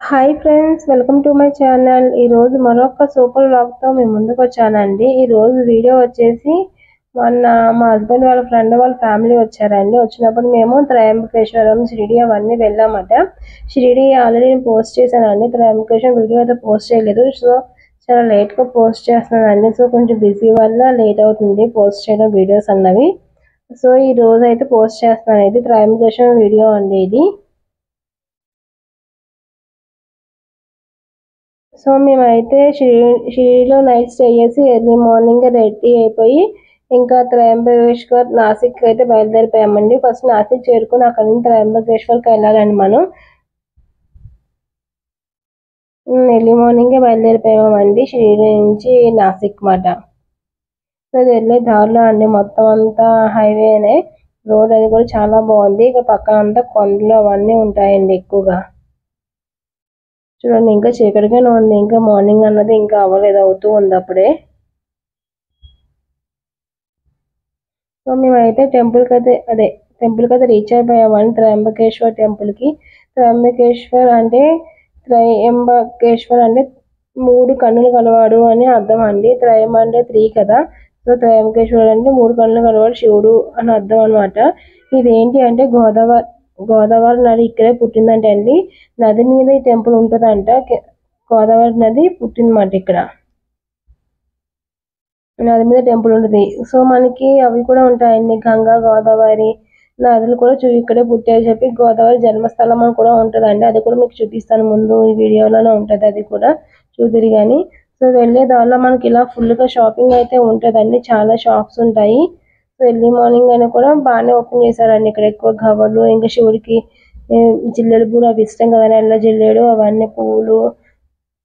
Hi friends, welcome to my channel. ఈరోజు మరొక super వ్లాగ్తో మేము ముందుకు వచ్చానండి. ఈరోజు వీడియో వచ్చేసి మొన్న మా హస్బెండ్ వాళ్ళ ఫ్రెండ్ వాళ్ళ ఫ్యామిలీ వచ్చారండి. వచ్చినప్పుడు మేము త్రయంబకేశ్వరం, షిరిడి అవన్నీ వెళ్ళామట. షిరిడి ఆల్రెడీ నేను పోస్ట్ చేశానండి. త్రయంబకేశ్వరం వీడియో అయితే పోస్ట్ చేయలేదు. సో చాలా లేట్గా పోస్ట్ చేస్తున్నానండి. సో కొంచెం బిజీ వల్ల లేట్ అవుతుంది పోస్ట్ చేయడం వీడియోస్ అన్నవి. సో ఈ రోజు అయితే పోస్ట్ చేస్తున్నాను. ఇది త్రయంబకేశ్వరం వీడియో అండి ఇది. సో మేమైతే షిరిడీలో నైట్ స్టే చేసి ఎర్లీ మార్నింగ్ రెడీ అయిపోయి ఇంకా త్రయంబకేశ్వర్ నాసిక్ అయితే బయలుదేరిపోయామండి. ఫస్ట్ నాసిక్ చేరుకుని అక్కడ నుంచి త్రయంబకేశ్వర్కి వెళ్ళాలండి మనం. ఎర్లీ మార్నింగే బయలుదేరిపోయామండి షిరిడీ నుంచి నాసిక్ మాట. సో అది వెళ్ళే దారిలో అండి మొత్తం అంతా హైవేనే. రోడ్ అది కూడా చాలా బాగుంది. ఇక్కడ పక్కన అంతా కొండలు అవన్నీ ఉంటాయండి ఎక్కువగా. చూడండి ఇంకా చీకటిగానే ఉంది. ఇంకా మార్నింగ్ అన్నది ఇంకా అవ్వలేదు, అవుతూ ఉంది అప్పుడే. సో మేమైతే టెంపుల్కి అయితే రీచ్ అయిపోయామండి. త్రయంబకేశ్వర్ టెంపుల్కి. త్రయంబకేశ్వర్ అంటే మూడు కన్నులు కలవాడు అని అర్థం అండి. త్రయం అంటే 3 కదా. సో త్రయంబకేశ్వర్ అంటే 3 కన్నులు కలవాడు శివుడు అని అర్థం అనమాట. ఇదేంటి అంటే గోదావరి నది ఇక్కడే పుట్టిందంటే అండి. నది మీద ఈ టెంపుల్ ఉంటుందంట. గోదావరి నది పుట్టిందన్నమాట ఇక్కడ. నది మీద టెంపుల్ ఉంటుంది. సో మనకి అవి కూడా ఉంటాయండి, గంగా గోదావరి నదులు కూడా ఇక్కడే పుట్టాయని చెప్పి గోదావరి జన్మస్థలం అని కూడా ఉంటుందండి. అది కూడా మీకు చూపిస్తాను ముందు ఈ వీడియోలోనే ఉంటుంది. అది కూడా చూదురు కానీ. సో వెళ్ళే దారిలో మనకి ఇలా ఫుల్గా షాపింగ్ అయితే ఉంటుందండి. చాలా షాప్స్ ఉంటాయి. సో ఎర్లీ మార్నింగ్ అయినా కూడా బాగానే ఓపెన్ చేశారండి. ఇక్కడ ఎక్కువ గవ్వలు, ఇంకా శివుడికి జిల్లెలు కూడా అవి ఇష్టం కదా, నల్ల జిల్లేడు అవన్నీ పువ్వులు,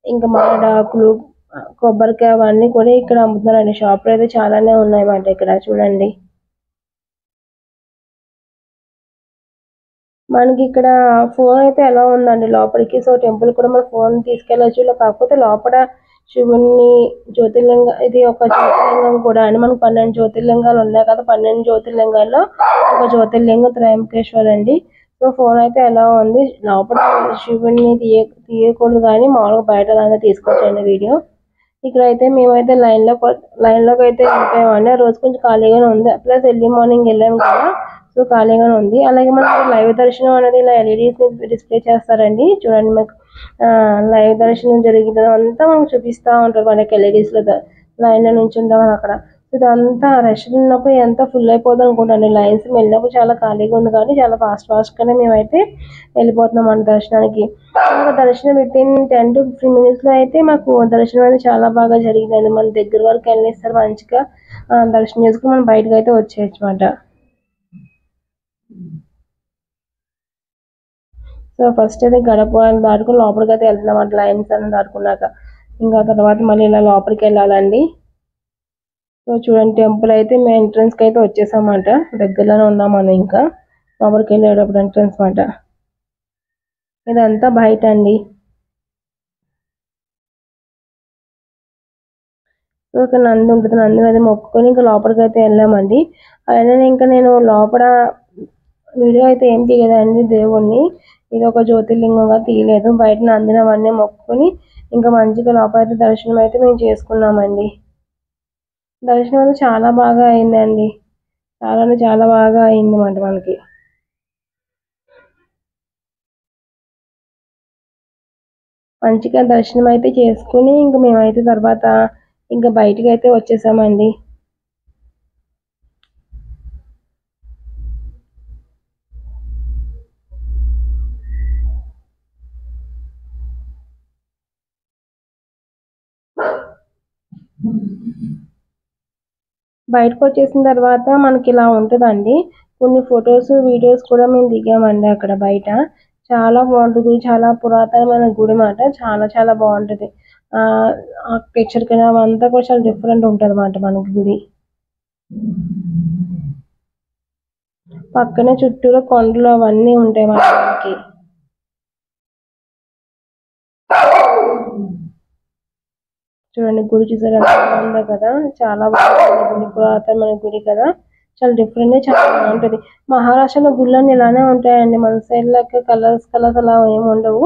ఇంకా మామిడాకులు, కొబ్బరికాయ అవన్నీ కూడా ఇక్కడ అమ్ముతున్నారండి. షాపులు అయితే చాలానే ఉన్నాయన్నమాట ఇక్కడ. చూడండి మనకి ఇక్కడ ఫోన్ అయితే ఎలా ఉందండి లోపలికి. సో టెంపుల్ కూడా మన ఫోన్ తీసుకెళ్ళచ్చు. కాకపోతే లోపల శివుణ్ణి ఇది ఒక జ్యోతిర్లింగం కూడా అండి. మనకు 12 జ్యోతిర్లింగాలు ఉన్నాయి కదా. 12 జ్యోతిర్లింగాల్లో ఒక జ్యోతిర్లింగం త్రయంబకేశ్వర్ అండి. సో ఫోన్ అయితే ఎలా ఉంది. లోపల శివుణ్ణి తీయకూడదు కానీ మామూలుగా బయట దాకా తీసుకోవచ్చండి వీడియో. ఇక్కడైతే మేమైతే లైన్లోకి అయితే వెళ్ళిపోయామండి. ఆ రోజు కొంచెం ఖాళీగానే ఉంది. ప్లస్ ఎర్లీ మార్నింగ్ వెళ్ళాము కదా, సో ఖాళీగానే ఉంది. అలాగే మనకి లైవ్ దర్శనం అనేది ఇలా ఎల్ఈడీస్ డిస్ప్లే చేస్తారండి. చూడండి మీకు లైవ్ దర్శనం జరిగింది అంతా మనకు చూపిస్తూ ఉంటారు మనకి ఎల్ఈడీస్లో. లైన్లో నుంచి ఉంటాం అక్కడ. ఇదంతా రష్ ఉన్నప్పుడు ఎంత ఫుల్ అయిపోతుంది అనుకుంటాను. లైన్స్ వెళ్ళినప్పుడు చాలా ఖాళీగా ఉంది కాబట్టి చాలా ఫాస్ట్గానే మేమైతే వెళ్ళిపోతున్నాం అండి దర్శనానికి. దర్శనం వితిన్ 10 to 15 minutes లో అయితే మాకు దర్శనం అనేది చాలా బాగా జరిగిందండి. మన దగ్గర వరకు వెళ్ళేస్తారు మంచిగా దర్శనం చేసుకుని మనం బయటకు అయితే వచ్చేయచ్చు అనమాట. సో ఫస్ట్ అయితే గడప దాటుకుని లోపలికి అయితే వెళ్తున్నాం అంటే లైన్స్ అన్ని దాటుకున్నాక. ఇంకా తర్వాత మళ్ళీ ఇలా లోపలికి వెళ్ళాలండి. సో చూడండి టెంపుల్ అయితే మేము ఎంట్రన్స్కి అయితే వచ్చేసామంట. దగ్గరలోనే ఉన్నాం మనం. ఇంకా లోపలికి వెళ్ళేటప్పుడు ఎంట్రన్స్ మాట. ఇదంతా బయట అండి. సో ఇక్కడ నంది ఉంటుంది. నంది అది మొక్కుకొని ఇంకా లోపలికి అయితే వెళ్ళామండి. అలానే ఇంకా నేను లోపల వీడియో అయితే ఏం తీయలేదండి దేవుణ్ణి. ఇది ఒక జ్యోతిర్లింగంగా తీయలేదు. బయట నందిని అవన్నీ మొక్కుకొని ఇంకా మంచిగా లోపలైతే దర్శనం అయితే మేము చేసుకున్నామండి. దర్శనం అయితే చాలా బాగా అయిందండి. చాలా బాగా అయింది అన్నమాట మనకి. మంచిగా దర్శనం అయితే చేసుకుని ఇంకా మేమైతే తర్వాత ఇంకా బయటికి అయితే వచ్చేసామండి. బయటకు వచ్చేసిన తర్వాత మనకి ఇలా ఉంటుందండి. కొన్ని ఫొటోస్ వీడియోస్ కూడా మేము దిగామండి అక్కడ బయట. చాలా బాగుంటుంది. చాలా పురాతనమైన గుడి మాట. చాలా బాగుంటుంది. పిక్చర్ కింద అంతా కూడా చాలా డిఫరెంట్ ఉంటుంది అన్నమాట మనకి గుడి. పక్కనే చుట్టూలో కొండలు అవన్నీ ఉంటాయి మనకి. చూడండి గుడి చూసారు ఎంత బాగుందో కదా. చాలా బాగుంటుంది గుడి. పురాతనమైన గుడి కదా. చాలా డిఫరెంట్ గా చాలా బాగుంటది. మహారాష్ట్రలో గుళ్ళన్నీ ఇలానే ఉంటాయండి. మన సైడ్ లెక్క కలర్స్ అలా ఏమి ఉండవు.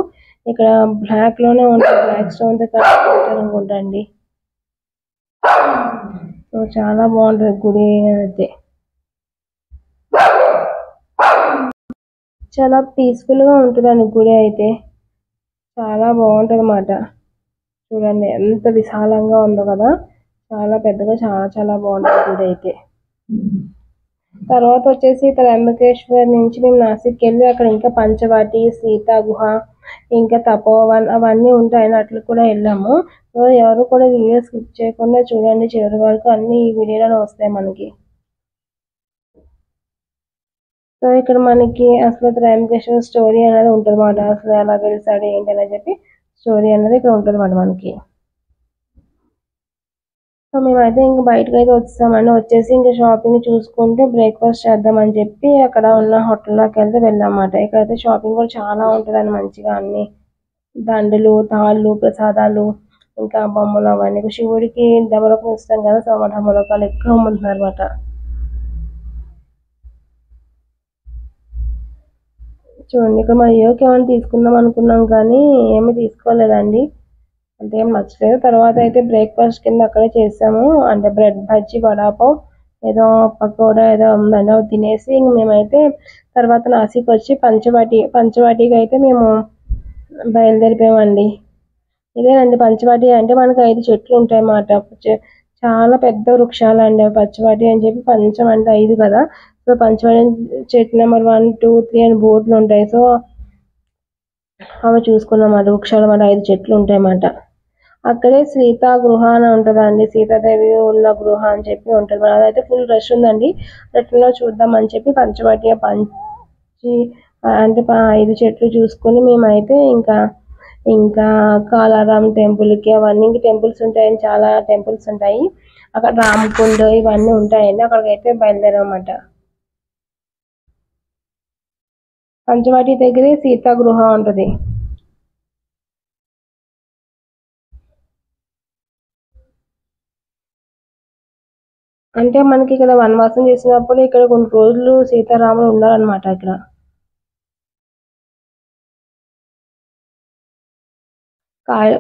ఇక్కడ బ్లాక్ లోనే ఉంటుంది, బ్లాక్ స్టోన్ తో కట్టారనుకుంటా అండి. సో చాలా బాగుంటుంది గుడి అయితే, చాలా పీస్ఫుల్ గా ఉంటుందండి గుడి అయితే, చాలా బాగుంటది అన్నమాట. చూడండి ఎంత విశాలంగా ఉందో కదా, చాలా పెద్దగా, చాలా చాలా బాగుంటుంది గుడి అయితే. తర్వాత వచ్చేసి త్రయంబకేశ్వర్ నుంచి మేము నాసిక్ వెళ్ళి అక్కడ ఇంకా పంచవాటి, సీతా గుహ, ఇంకా తపోవన్ అవన్నీ ఉంటాయని అట్లు కూడా వెళ్ళాము. సో ఎవరు కూడా వీడియో స్కిప్ చేయకుండా చూడండి చివరి వరకు, అన్ని ఈ వీడియోలో వస్తాయి మనకి. సో ఇక్కడ మనకి అసలు త్రయంబకేశ్వర్ స్టోరీ అనేది ఉంటుంది మాట, అసలు ఎలా వెళ్తాడు ఏంటి అని చెప్పి స్టోరీ అనేది ఇక్కడ ఉంటుంది మాట మనకి. సో మేమైతే ఇంకా బయటకు అయితే వచ్చామండి, వచ్చేసి ఇంకా షాపింగ్ చూసుకుంటూ బ్రేక్ఫాస్ట్ చేద్దామని చెప్పి అక్కడ ఉన్న హోటల్లోకి వెళ్తే వెళ్ళామన్నమాట. ఇక్కడైతే షాపింగ్ కూడా చాలా ఉంటుందండి, మంచిగా అన్ని దండలు, తాళ్ళు, ప్రసాదాలు, ఇంకా బొమ్మలు అవన్నీ. శివుడికి డమరుకం ఇస్తాం కదా, సో డమరుకాలు ఎక్కువ అమ్ముతున్నారు అనమాట. చూడండి ఇక్కడ మరి యోకి ఏమైనా తీసుకుందాం అనుకున్నాం కానీ ఏమీ తీసుకోలేదండి, అంతేం నచ్చలేదు. తర్వాత అయితే బ్రేక్ఫాస్ట్ కింద అక్కడే చేసాము, అంటే బ్రెడ్ బజ్జీ, వడాపావ్, ఏదో పకోడా ఏదో ఉందండి, అవి తినేసి ఇంక మేమైతే తర్వాత నాసిక్ వచ్చి పంచవాటికి అయితే మేము బయలుదేరిపోయామండి. ఇదేనండి పంచవాటి అంటే మనకి 5 చెట్లు ఉంటాయి అన్నమాట. చాలా పెద్ద వృక్షాలు అండి పంచవాటి అని చెప్పి, పంచం అంటే 5 కదా, సో పంచవాటి చెట్టు నెంబర్ 1, 2, 3 అని బోర్డులు ఉంటాయి. సో అవి చూసుకున్నమాట, వృక్షాలు అన్నమాట, 5 చెట్లు ఉంటాయి అన్నమాట. అక్కడే సీతా గృహ అని ఉంటుందండి, సీతాదేవి ఉన్న గృహ అని చెప్పి ఉంటుంది. అదైతే ఫుల్ రష్ ఉందండి, రెట్లో చూద్దాం అని చెప్పి పంచవాటి అంటే 5 చెట్లు చూసుకుని మేమైతే ఇంకా కాలారాం టెంపుల్కి, అవన్నీ ఇంక టెంపుల్స్ ఉంటాయని, చాలా టెంపుల్స్ ఉంటాయి అక్కడ, రామకుండ్ ఇవన్నీ ఉంటాయండి, అక్కడికైతే బయలుదేరామన్నమాట. పంచవాటి దగ్గరే సీతా గృహ ఉంటుంది. అంటే మనకి ఇక్కడ వనవాసం చేసినప్పుడు ఇక్కడ కొన్ని రోజులు సీతారాములు ఉండాలన్నమాట ఇక్కడ.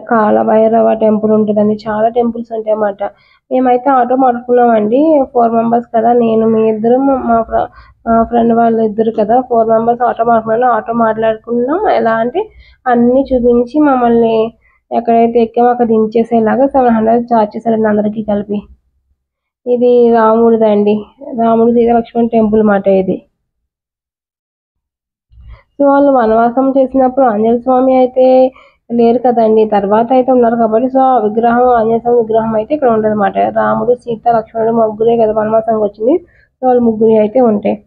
కాలభైరవ టెంపుల్ ఉంటుందండి, చాలా టెంపుల్స్ ఉంటాయి అన్నమాట. మేమైతే ఆటో మాట్లాడుకున్నామండి, 4 మెంబర్స్ కదా, నేను మీ ఇద్దరు, మా ఫ్రెండ్ వాళ్ళు ఇద్దరు కదా, 4 మెంబర్స్ ఆటో మాట్లాడుకున్నాం. ఎలా అంటే అన్ని చూపించి మమ్మల్ని ఎక్కడైతే ఎక్కామో అక్కడ దించేసేలాగా 700 ఛార్జ్ చేశారండి అందరికీ కలిపి. ఇది రాముడిదండి, రాముడు సీత లక్ష్మణ్ టెంపుల్ మాట ఇది. సో వాళ్ళు వనవాసం చేసినప్పుడు ఆంజనేయ స్వామి అయితే లేరు కదండి, తర్వాత అయితే ఉన్నారు కాబట్టి, సో ఆ విగ్రహం, ఆంజనేయ స్వామి విగ్రహం అయితే ఇక్కడ ఉండదు అన్నమాట. రాముడు, సీత, లక్ష్మణుడు ముగ్గురే కదా వనవాసానికి వచ్చింది, సో వాళ్ళు ముగ్గురు అయితే ఉంటాయి.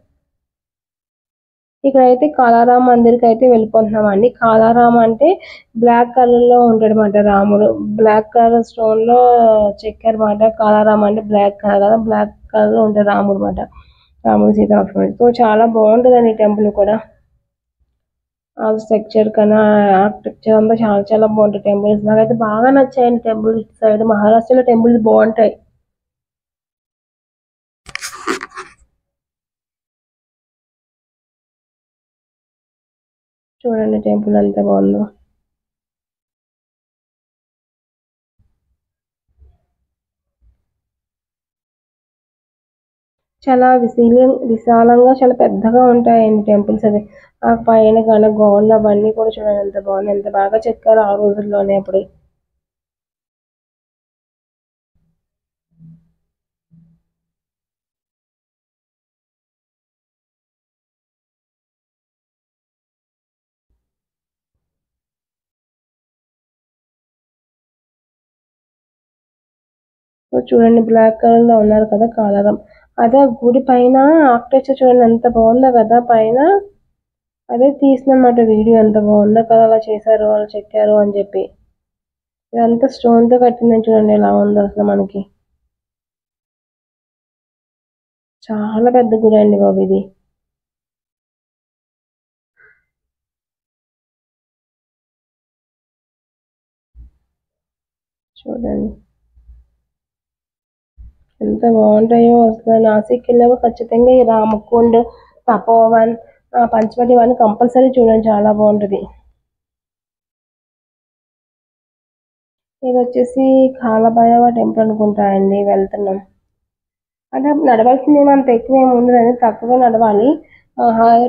ఇక్కడైతే కాలారాం మందిర్కి అయితే వెళ్ళిపోతున్నాం అండి. కాలారాం అంటే బ్లాక్ కలర్ లో ఉంటాడు అన్నమాట రాముడు, బ్లాక్ కలర్ స్టోన్ లో చెక్కారు అన్నమాట. కాలారాం అంటే బ్లాక్ కలర్ కదా, బ్లాక్ కలర్ లో ఉంటాడు రాముడు అన్నమాట, రాముడు, సీత, లక్ష్మణుడు. సో చాలా బాగుంటుందండి టెంపుల్ కూడా, ఆ స్ట్రక్చర్ కన్నా ఆర్కిటెక్చర్ అంతా చాలా చాలా బాగుంటాయి టెంపుల్స్. నాకైతే బాగా నచ్చాయండి టెంపుల్స్. ఇటు సైడ్ మహారాష్ట్రలో టెంపుల్స్ బాగుంటాయి. చూడండి టెంపుల్ ఎంత బాగుందో, చాలా విశాలంగా చాలా పెద్దగా ఉంటాయండి టెంపుల్స్. అది ఆ పైన కానీ గోడలు అవన్నీ కూడా చూడండి ఎంత బాగున్నాయి, ఎంత బాగా చెక్కారు ఆ రోజుల్లోనే అప్పుడు. సో చూడండి బ్లాక్ కలర్ లో ఉన్నారు కదా కాలారం, అదే గుడి పైన ఆర్కిటెక్చర్ చూడండి ఎంత బాగుందో కదా పైన. అదే తీసినమాట వీడియో, ఎంత బాగుందో కదా అలా చేశారు, వాళ్ళు చెక్కారు అని చెప్పి. ఇదంతా స్టోన్ తో కట్టిందని చూడండి ఎలా ఉందో అసలు మనకి. చాలా పెద్ద గుడి అండి బాబు ఇది. చూడండి ఎంత బాగుంటాయో అసలు. నాసిక్ వెళ్ళినప్పుడు ఖచ్చితంగా ఈ రామకుండ్, తపోవన్, పంచవటి ఇవన్నీ కంపల్సరీ చూడండి, చాలా బాగుంటుంది. ఇది వచ్చేసి కాలభైరవ టెంపుల్ అనుకుంటా అండి, వెళ్తున్నాం. అంటే నడవాల్సింది ఏమో అంత ఎక్కువ ఏమి ఉండదండి, తక్కువగా నడవాలి.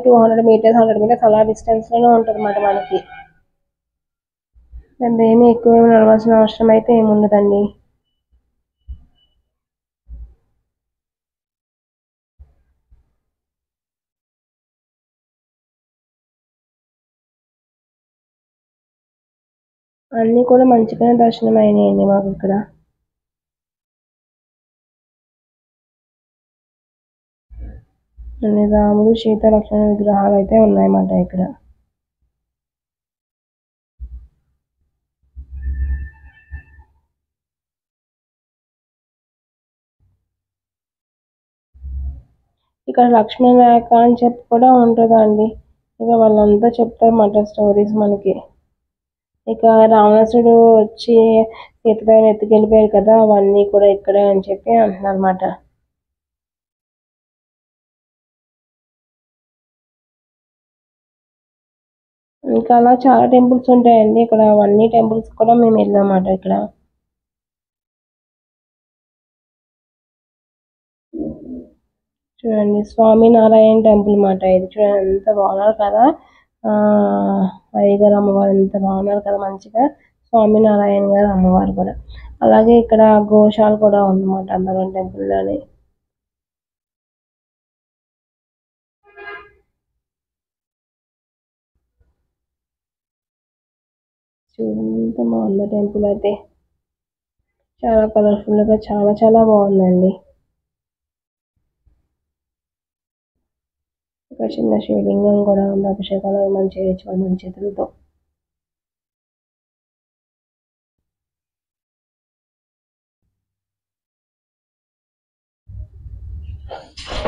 200 మీటర్స్ 100 మీటర్స్ అలా డిస్టెన్స్లోనే ఉంటుంది అన్నమాట మనకి. పెద్ద ఏమి ఎక్కువ ఏమి నడవాల్సిన అవసరం అయితే ఏమి ఉండదండి. అన్నీ కూడా మంచిగానే దర్శనం అయినాయండి మాకు ఇక్కడ. అన్ని రాముడు సీత లక్ష్మణ విగ్రహాలు అయితే ఉన్నాయన్నమాట ఇక్కడ. ఇక్కడ లక్ష్మణ రేఖ అని చెప్పి కూడా ఉంటుందండి. ఇక వాళ్ళంతా చెప్తారన్నమాట స్టోరీస్ మనకి. ఇక రావణాసుడు వచ్చి సీతపైన ఎత్తుకెళ్ళిపోయారు కదా, అవన్నీ కూడా ఇక్కడే అని చెప్పి అంటున్నారు అన్నమాట. ఇంకా అలా చాలా టెంపుల్స్ ఉంటాయండి ఇక్కడ. అవన్నీ టెంపుల్స్ కూడా మేము వెళ్ళామన్నమాట ఇక్కడ. చూడండి, స్వామినారాయణ టెంపుల్ మాట ఇది. చూడండి ఎంత బాగున్నారు కదా, అయ్యగారు అమ్మవారు ఎంత బాగున్నారు కదా మంచిగా. స్వామినారాయణ గారు అమ్మవారు కూడా. అలాగే ఇక్కడ గోశాల కూడా ఉందన్నమాట అందరం టెంపుల్లోని. చూడండి ఎంత బాగుందో టెంపుల్ అయితే. చాలా కలర్ఫుల్గా చాలా చాలా బాగుందండి. ఒక చిన్న శివలింగం కూడా ఉంది, అభిషేకాలు మనం చేయొచ్చు మన చేతులతో.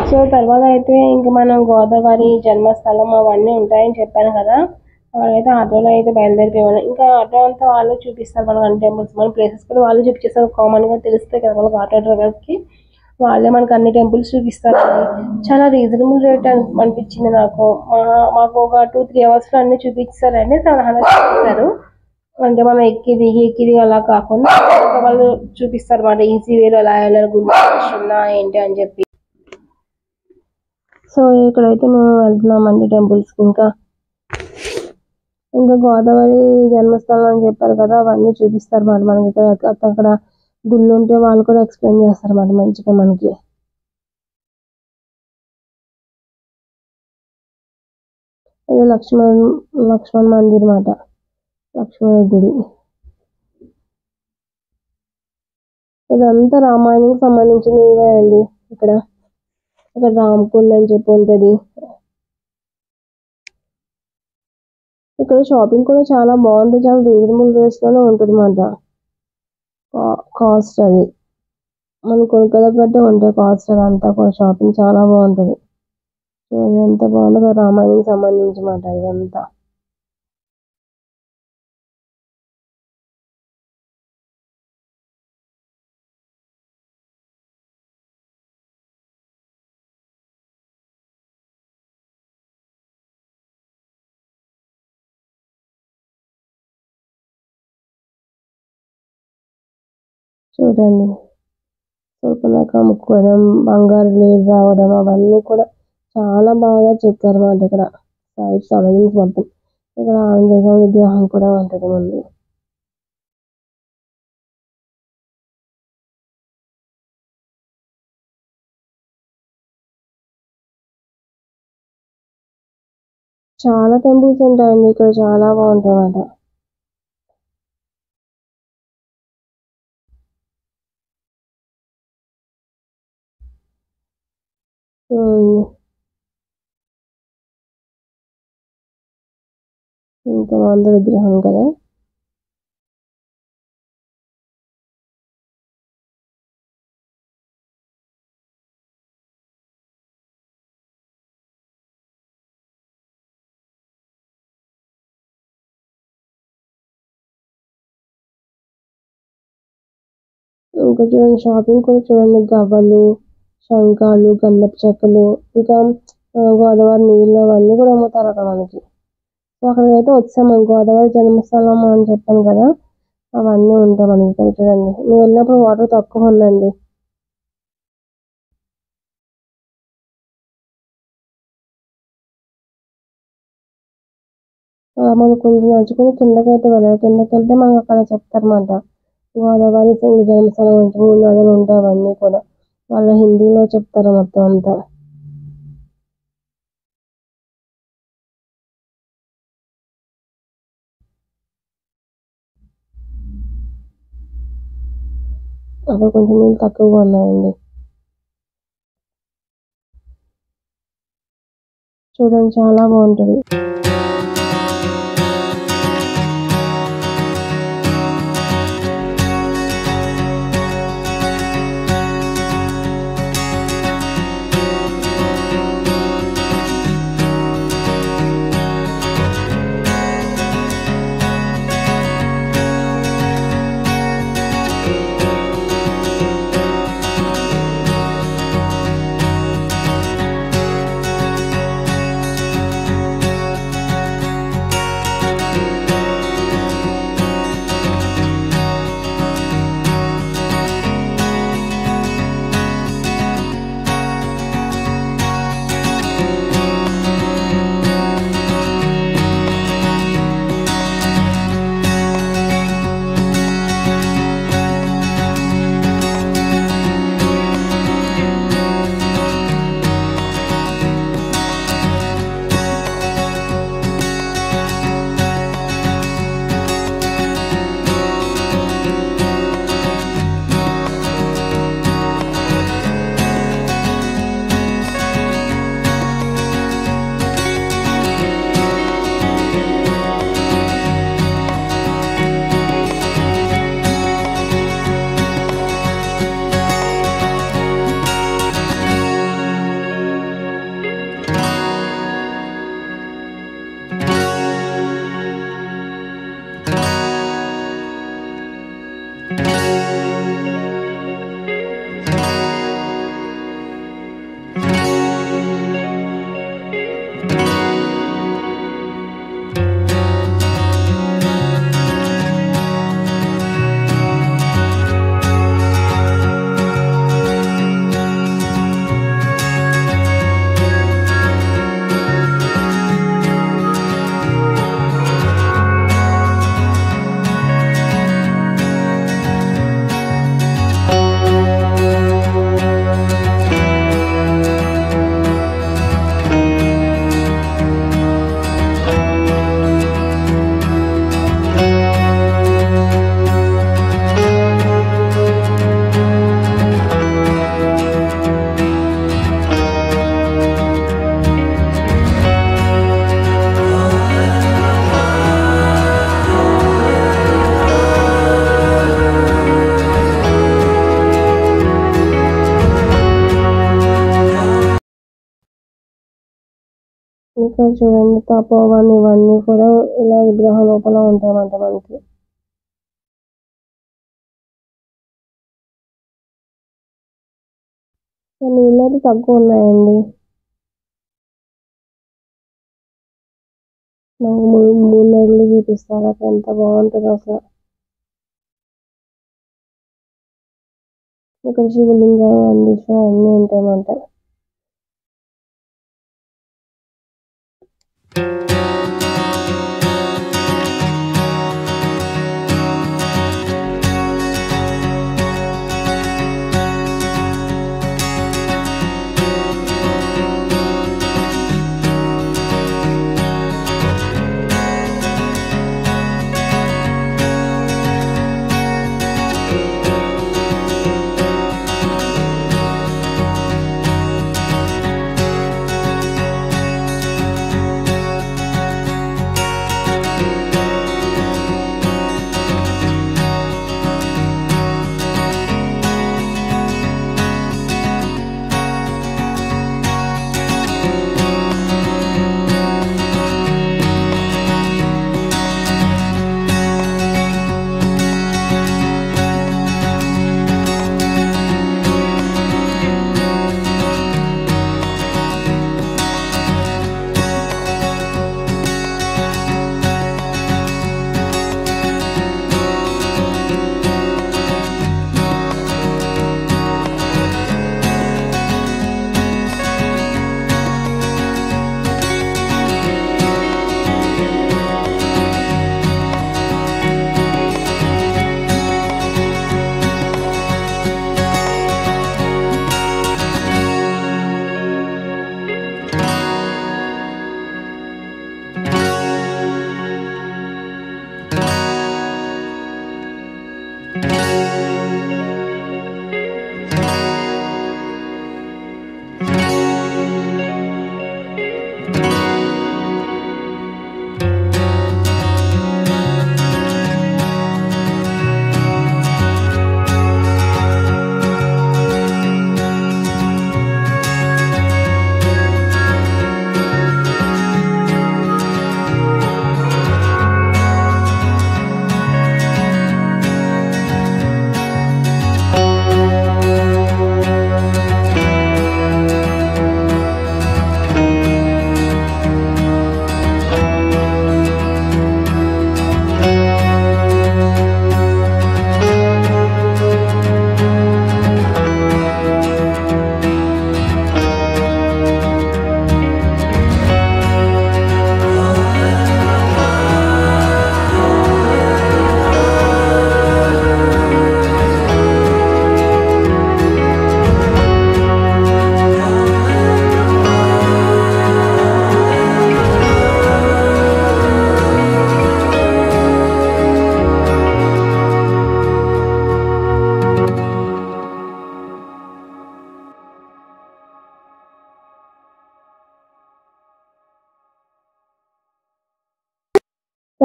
సో తర్వాత అయితే ఇంక మనం గోదావరి జన్మస్థలం అవన్నీ ఉంటాయని చెప్పాను కదా, అక్కడైతే ఆటోలో అయితే బయలుదేరిపోయాను. ఇంకా ఆటో అంతా వాళ్ళు చూపిస్తారు మనకు అన్ని టెంపుల్స్, మన ప్లేసెస్ కూడా వాళ్ళు చూపిస్తారు. కామన్గా తెలుస్తాయి కదా వాళ్ళకి, ఆటో డ్రైవర్స్కి. వాళ్ళే మనకు అన్ని టెంపుల్స్ చూపిస్తారండి. చాలా రీజనబుల్ రేట్ అనిపించింది నాకు. మాకు ఒక 2-3 అవర్స్లో అన్ని చూపించారండి. 700 చూపిస్తారు. అంటే మనం ఎక్కి దిగి అలా కాకుండా వాళ్ళు చూపిస్తారు అన్నమాట, ఈజీ వేలో ఎలా వెళ్ళాలి, గుడ్ ఉన్నా ఏంటి అని చెప్పి. సో ఇక్కడైతే మేము వెళ్తున్నామండి టెంపుల్స్కి. ఇంకా గోదావరి జన్మస్థలం అని చెప్పారు కదా, అవన్నీ చూపిస్తారు మాట మనకి. అక్కడ గుళ్ళు ఉంటే వాళ్ళు కూడా ఎక్స్ప్లెయిన్ చేస్తారు మాట మంచిగా మనకి. ఇది లక్ష్మణ్ మందిర్ మాట, లక్ష్మణ గుడి. ఇదంతా రామాయణానికి సంబంధించినవే అండి. ఇక్కడ రామకుండ అని చెప్పి ఉంటుంది. ఇక్కడ షాపింగ్ కూడా చాలా బాగుంటుంది, చాలా రీజనబుల్ రేట్స్లోనే ఉంటుంది అన్నమాట. కాస్ట్ అది మనం కొనుక్కోదగ్గట్టే ఉంటాయి కాస్ట్. అదంతా కూడా షాపింగ్ చాలా బాగుంటుంది. ఎంత బాగుందో రామాయణానికి సంబంధించి మాట ఇదంతా. చూడండి, శూర్పణఖ ముక్కువడం, బంగారు లేడి రావడం అవన్నీ కూడా చాలా బాగా చెక్కారు అన్నమాట ఇక్కడ. సైడ్ సరౌండింగ్స్ మొత్తం. ఇక్కడ ఆంజనేయ విగ్రహం కూడా ఉంటుంది ముందు. చాలా టెంపుల్స్ ఉంటాయండి ఇక్కడ, చాలా బాగుంటాయి అన్నమాట. ఇంత బాగుంది విగ్రహం కదా. ఇంకా చూడండి, షాపింగ్ కూడా చూడండి, గవ్వలు, శంఖాలు, గంధపు చెక్కలు, ఇంకా గోదావరి నీళ్ళు అవన్నీ కూడా అమ్ముతారు అక్కడ మనకి. సో అక్కడికైతే వచ్చాము, గోదావరి జన్మస్థలం అని చెప్పాను కదా, అవన్నీ ఉంటాయి మనకి ఇక్కడ చూడండి. మేము వెళ్ళినప్పుడు వాటర్ తక్కువ ఉందండి. మనం కొంచెం నడుచుకుని కిందకైతే వెళ్ళాలి. కిందకి వెళ్తే మనకు అక్కడ చెప్తారన్నమాట. గోదావరి జన్మస్థలం నుంచి 3 నదులు ఉంటాయి. అవన్నీ కూడా వాళ్ళ హిందీలో చెప్తారు మొత్తం అంతా. అక్కడ కొంచెం నీళ్ళు తక్కువగా ఉన్నాయండి. చూడండి చాలా బాగుంటుంది. ఇక్కడ చూడండి తపోవన్ ఇవన్నీ కూడా ఇలా విగ్రహం లోపల ఉంటాయన్నమాట మనకి. నీళ్ళు అయితే తక్కువ ఉన్నాయండి. నాకు 3 నదులు చూపిస్తారు. అక్కడ ఎంత బాగుంటుందో అసలు. ఇక్కడ శివలింగం అందించిన అన్నీ ఉంటాయన్నమాట.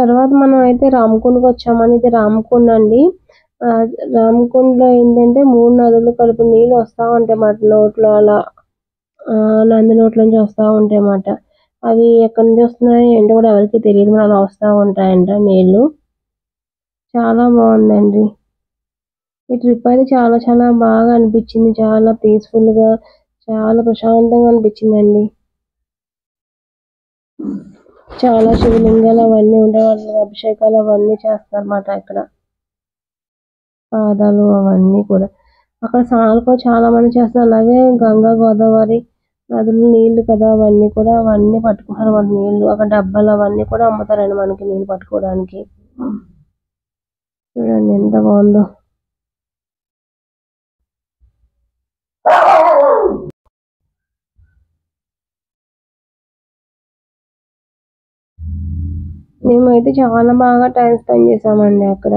తర్వాత మనం అయితే రామకుండకి వచ్చామని. ఇది రామకుండ అండి. రామకుండలో ఏంటంటే 3 నదులు కలిపి నీళ్ళు వస్తూ ఉంటాయి మాట నోట్లో అలా. నంది నోట్ల నుంచి వస్తూ ఉంటాయి అన్నమాట. అవి ఎక్కడి నుంచి వస్తున్నాయో ఏంటో కూడా ఎవరికి తెలియదు, మరి అలా వస్తూ ఉంటాయంట నీళ్ళు. చాలా బాగుందండి ఈ ట్రిప్ అయితే. చాలా చాలా బాగా అనిపించింది. చాలా పీస్ఫుల్గా, చాలా ప్రశాంతంగా అనిపించిందండి. చాలా శివలింగాలు అవన్నీ ఉండే, అభిషేకాలు అవన్నీ చేస్తారన్నమాట ఇక్కడ. పాదాలు అవన్నీ కూడా అక్కడ స్నానాలు కూడా చాలా మంది చేస్తారు. అలాగే గంగా గోదావరి నదులు నీళ్లు కదా, అవన్నీ పట్టుకుంటారు మన నీళ్లు. అక్కడ డబ్బాలు అవన్నీ కూడా అమ్ముతారండి మనకి నీళ్లు పట్టుకోవడానికి. చూడండి ఎంత బాగుందో. మేమైతే చాలా బాగా టైం స్పెండ్ చేసామండి అక్కడ.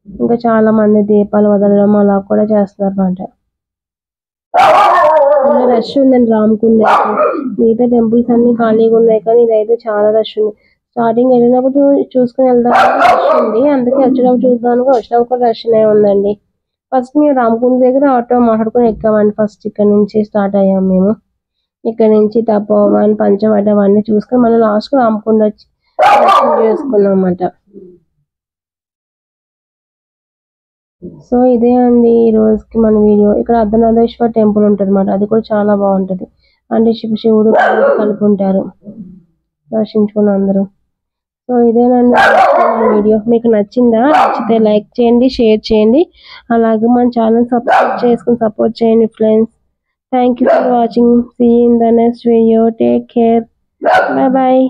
ఇంకా చాలా మంది దీపాలు వదలడం అలా కూడా చేస్తున్నారు అన్నమాట. రష్ ఉందండి రామకుండ అయితే. మిగతా టెంపుల్స్ అన్ని ఖాళీగా ఉన్నాయి, కానీ ఇదైతే చాలా రష్ ఉంది. స్టార్టింగ్ వెళ్ళినప్పుడు చూసుకుని వెళ్దామని రష్ ఉంది, అందుకే వచ్చినప్పుడు కూడా రష్ ఉందండి. ఫస్ట్ మేము రామకుండ దగ్గర ఆటో మాట్లాడుకుని ఎక్కామండి. ఫస్ట్ ఇక్కడ నుంచి స్టార్ట్ అయ్యాము మేము. ఇక్కడ నుంచి తపోవన్, పంచవట అవన్నీ చూసుకొని మళ్ళీ లాస్ట్ రామకుండ వచ్చి దర్శనం చేసుకున్నాం అన్నమాట. సో ఇదే అండి ఈ రోజుకి మన వీడియో. ఇక్కడ అర్ధనారీశ్వర టెంపుల్ ఉంటుంది అన్నమాట. అది కూడా చాలా బాగుంటది. అంటే శివుడు కలిపి ఉంటారు, దర్శించుకుని అందరూ. సో ఇదేనండి వీడియో. మీకు నచ్చిందా? నచ్చితే లైక్ చేయండి, షేర్ చేయండి, అలాగే మన ఛానల్ సబ్స్క్రైబ్ చేసుకుని సపోర్ట్ చేయండి friends. Thank you for watching. See you in the next video. Take care. Bye bye.